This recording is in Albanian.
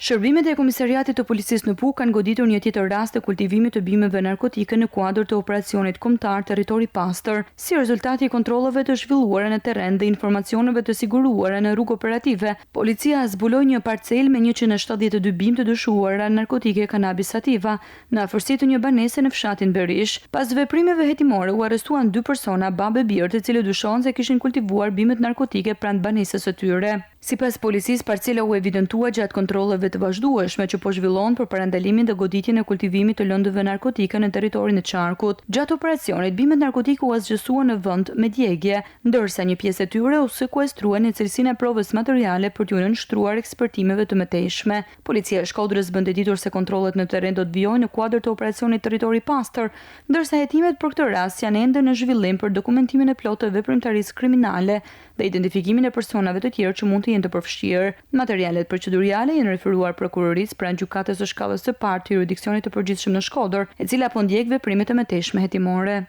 Shërbimet e Komisariatit të Policisë në Puk kanë goditur një tjetër rast të kultivimit të bimëve narkotike në kuadër të operacionit kombëtar Territori Pastër, si rezultati i kontrolleve të zhvilluara në terren dhe informacioneve të siguruara në rrugë operative. Policia zbuloi një parcel me 172 bimë të dyshuara narkotike kanabis sativa në afërsi të një banese në fshatin Berish. Pas veprimeve hetimore u arrestuan 2 persona, babë e birë, të cilët dyshohen se kishin kultivuar bimët narkotike pranë banesës së tyre. Sipas policisë, parcela u evidentua gjatë kontrolleve të vazhdueshme që po zhvillon për parandalimin dhe goditjen e kultivimit të lëndëve narkotike në territorin e Qarkut. Gjatë operacionit, bimët narkotike u zgjesuan në vend me djegje, ndërsa një pjesë e tyre u sekuestruan në cilësinë e provës materiale për t'u nënshtruar ekspertimeve të mëtejshme. Policia e Shkodrës bën të ditur se kontrollet në terren do të vijojnë në kuadër të operacionit Territori Pastër, ndërsa hetimet për këtë rast janë ende në zhvillim për dokumentimin e plotë të veprimtarisë kriminale dhe identifikimin e personave të tjerë që mund të jenë të përfshirë. Materialet procedurale janë referuar prokurorisë pranë gjykatës së shkallës së parë të jurisdiksionit të përgjithshëm në Shkodër, e cila po ndjek veprimet e mëtejshme hetimore.